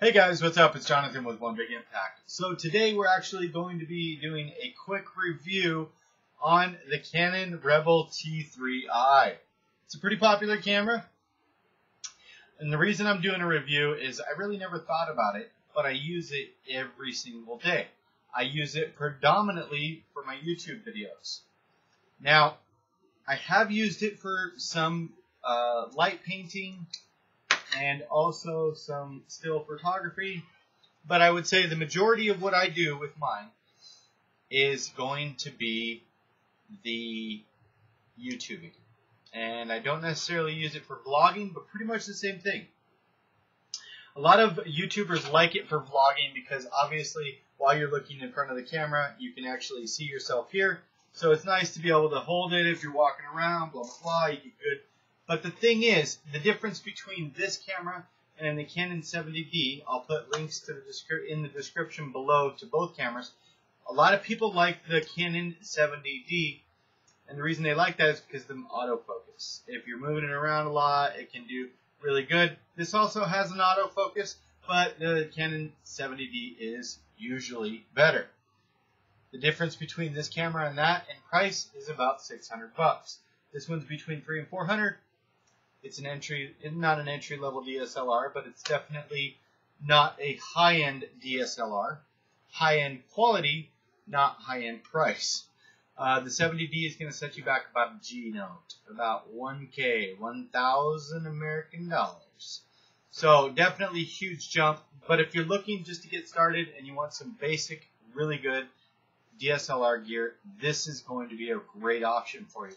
Hey guys, what's up? It's Jonathan with One Big Impact. So today we're actually going to be doing a quick review on the Canon Rebel T3I. It's a pretty popular camera, and the reason I'm doing a review is I really never thought about it, but I use it every single day. I use it predominantly for my YouTube videos. Now, I have used it for some light painting and also some still photography, but I would say the majority of what I do with mine is going to be the YouTubing. And I don't necessarily use it for vlogging, but pretty much the same thing. A lot of YouTubers like it for vlogging because obviously while you're looking in front of the camera, you can actually see yourself here. So it's nice to be able to hold it if you're walking around, blah, blah, blah, you get good. But the thing is, the difference between this camera and the Canon 70D, I'll put links to in the description below to both cameras. A lot of people like the Canon 70D, and the reason they like that is because of the autofocus. If you're moving it around a lot, it can do really good. This also has an autofocus, but the Canon 70D is usually better. The difference between this camera and that in price is about $600. This one's between $300 and $400. It's not an entry-level DSLR, but it's definitely not a high-end DSLR. High-end quality, not high-end price. The 70D is going to set you back about a G note, about 1K, 1,000 American dollars. So definitely huge jump. But if you're looking just to get started and you want some basic, really good DSLR gear, this is going to be a great option for you.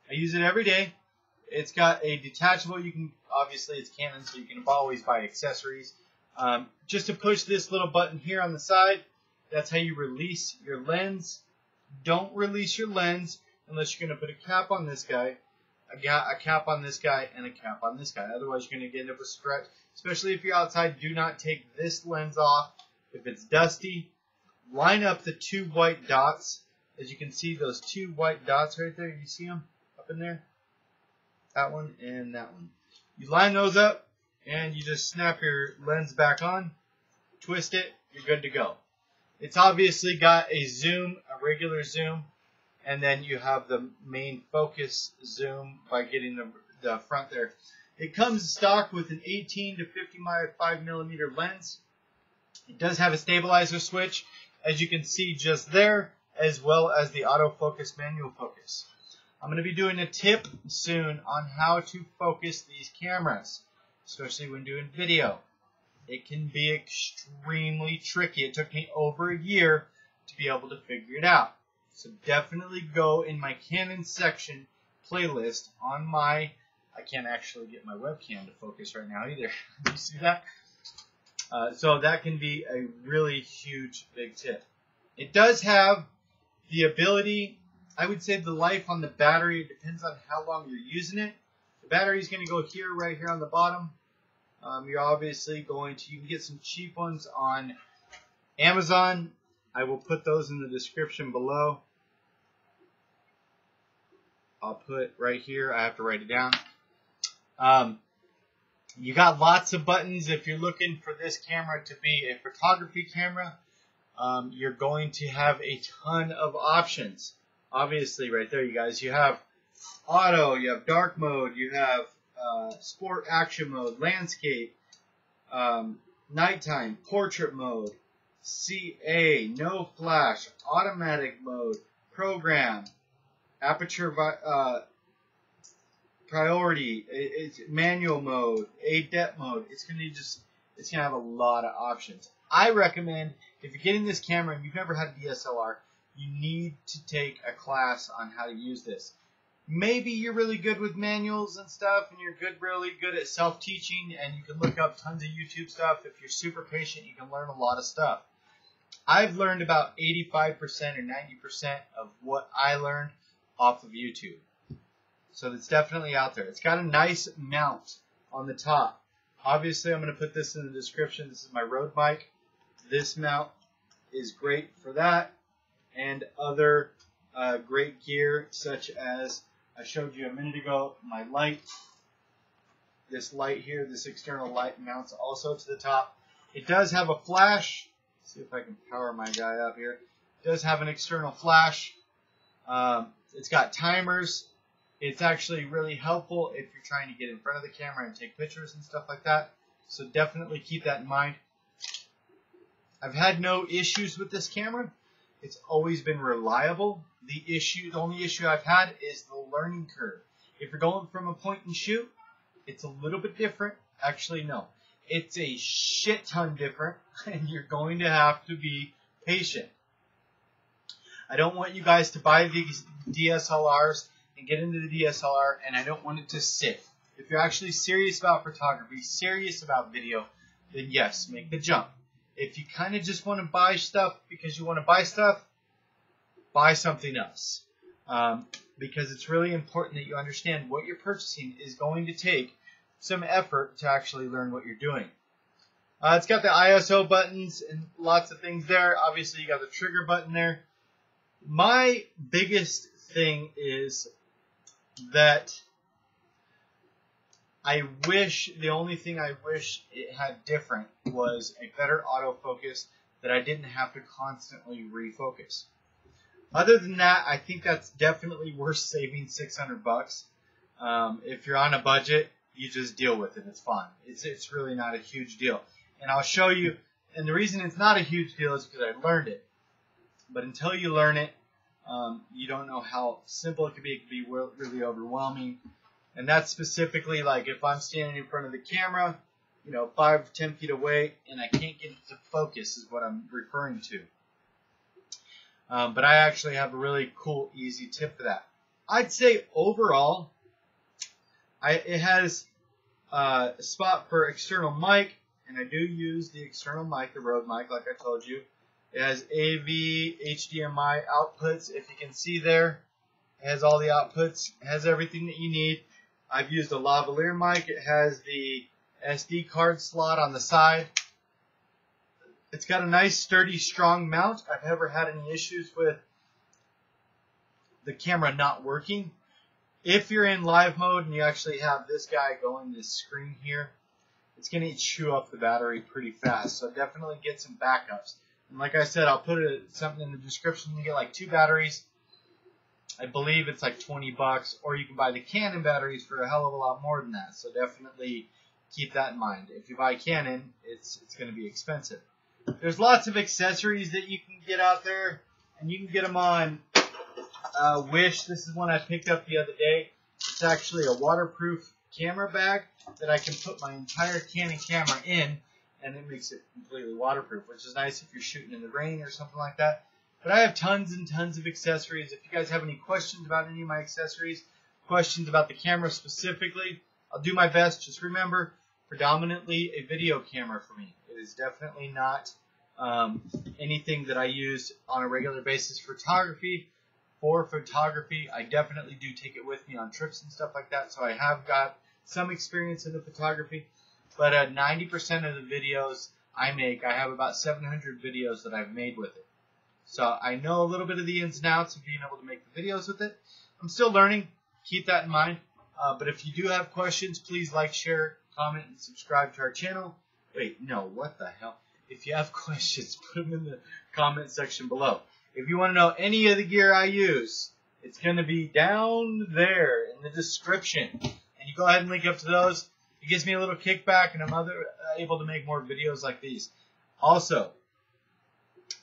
I use it every day. It's got a detachable, obviously it's Canon, so you can always buy accessories. Just to push this little button here on the side, that's how you release your lens. Don't release your lens unless you're going to put a cap on this guy, a cap on this guy, and a cap on this guy. Otherwise you're going to get up a stretch, especially if you're outside. Do not take this lens off. If it's dusty, line up the two white dots. As you can see, those two white dots right there, you see them up in there? That one and that one. You line those up and you just snap your lens back on, twist it, you're good to go. It's obviously got a zoom, a regular zoom, and then you have the main focus zoom by getting the front there. It comes stocked with an 18 to 55 millimeter lens. It does have a stabilizer switch, as you can see just there, as well as the autofocus manual focus. I'm going to be doing a tip soon on how to focus these cameras, especially when doing video. It can be extremely tricky. It took me over a year to be able to figure it out. So definitely go in my Canon section playlist on my, I can't actually get my webcam to focus right now either. You see that? So that can be a really huge, big tip. It does have the ability, I would say the life on the battery, it depends on how long you're using it. The battery is going to go here, right here on the bottom. You're obviously you can get some cheap ones on Amazon. I will put those in the description below. I'll put right here, I have to write it down. You got lots of buttons. If you're looking for this camera to be a photography camera, you're going to have a ton of options. Obviously, right there, you guys, you have auto, you have dark mode, you have sport action mode, landscape, nighttime, portrait mode, CA, no flash, automatic mode, program, aperture priority, it's manual mode, depth mode. It's gonna have a lot of options. I recommend if you're getting this camera and you've never had a DSLR, you need to take a class on how to use this. Maybe you're really good with manuals and stuff, and you're really good at self-teaching, and you can look up tons of YouTube stuff. If you're super patient, you can learn a lot of stuff. I've learned about 85% or 90% of what I learned off of YouTube. So it's definitely out there. It's got a nice mount on the top. Obviously, I'm going to put this in the description. This is my Rode mic. This mount is great for that and other great gear, such as I showed you a minute ago, my light. This light here, this external light mounts also to the top. It does have a flash. Let's see if I can power my guy up here. It does have an external flash. It's got timers. It's actually really helpful if you're trying to get in front of the camera and take pictures and stuff like that. So definitely keep that in mind. I've had no issues with this camera. It's always been reliable. The only issue I've had is the learning curve. If you're going from a point and shoot, it's a little bit different. Actually, no. It's a shit ton different, and you're going to have to be patient. I don't want you guys to buy these DSLRs and get into the DSLR, and I don't want it to sit. If you're actually serious about photography, serious about video, then yes, make the jump. If you kind of just want to buy stuff because you want to buy stuff, buy something else. Because it's really important that you understand what you're purchasing is going to take some effort to actually learn what you're doing. It's got the ISO buttons and lots of things there. Obviously, you got the trigger button there. My biggest thing is that the only thing I wish it had different was a better autofocus that I didn't have to constantly refocus. Other than that, I think that's definitely worth saving $600. If you're on a budget, you just deal with it. It's fine. It's really not a huge deal. And I'll show you, and the reason it's not a huge deal is because I learned it. But until you learn it, you don't know how simple it can be. It can be really overwhelming. And that's specifically like if I'm standing in front of the camera, 5 or 10 feet away, and I can't get it to focus is what I'm referring to. But I actually have a really cool, easy tip for that. I'd say overall, it has a spot for external mic, and I do use the external mic, the Rode mic, like I told you. It has AV, HDMI outputs, if you can see there. It has all the outputs. It has everything that you need. I've used a lavalier mic. It has the SD card slot on the side. It's got a nice, sturdy, strong mount. I've never had any issues with the camera not working. If you're in live mode and you actually have this guy going this screen here, it's going to chew up the battery pretty fast. So definitely get some backups. And like I said, I'll put something in the description. You get like 2 batteries. I believe it's like $20, or you can buy the Canon batteries for a hell of a lot more than that. So definitely keep that in mind. If you buy Canon, it's going to be expensive. There's lots of accessories that you can get out there, and you can get them on Wish. This is one I picked up the other day. It's actually a waterproof camera bag that I can put my entire Canon camera in, and it makes it completely waterproof, which is nice if you're shooting in the rain or something like that. But I have tons and tons of accessories. If you guys have any questions about any of my accessories, questions about the camera specifically, I'll do my best. Just remember, predominantly a video camera for me. It is definitely not anything that I use on a regular basis for photography. I definitely do take it with me on trips and stuff like that, so I have got some experience in the photography. But 90% of the videos I make, I have about 700 videos that I've made with it. So I know a little bit of the ins and outs of being able to make the videos with it. I'm still learning. Keep that in mind. But if you do have questions, please like, share, comment, and subscribe to our channel. Wait, no, what the hell? If you have questions, put them in the comment section below. If you want to know any of the gear I use, it's going to be down there in the description. And you go ahead and link up to those. It gives me a little kickback, and I'm able to make more videos like these. Also,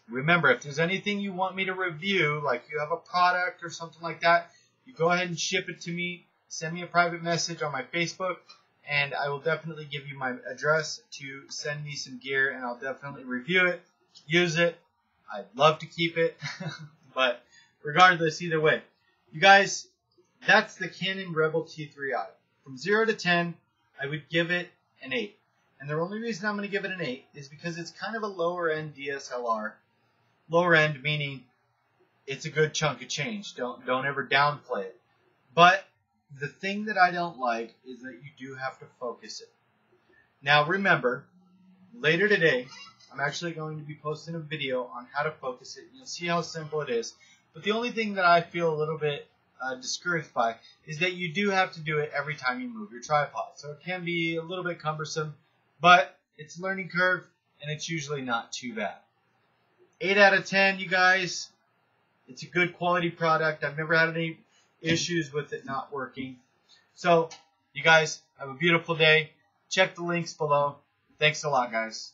remember, if there's anything you want me to review, like you have a product or something like that, you go ahead and ship it to me. Send me a private message on my Facebook, and I will definitely give you my address to send me some gear, and I'll definitely review it, use it. I'd love to keep it, but regardless, either way. You guys, that's the Canon Rebel T3I. From 0 to 10, I would give it an 8. And the only reason I'm going to give it an 8 is because it's kind of a lower-end DSLR. Lower end meaning it's a good chunk of change. Don't ever downplay it. But the thing that I don't like is that you do have to focus it. Now remember, later today, I'm actually going to be posting a video on how to focus it. You'll see how simple it is. But the only thing that I feel a little bit discouraged by is that you do have to do it every time you move your tripod. So it can be a little bit cumbersome, but it's a learning curve, and it's usually not too bad. 8 out of 10, you guys. It's a good quality product. I've never had any issues with it not working. So, you guys have a beautiful day. Check the links below. Thanks a lot, guys.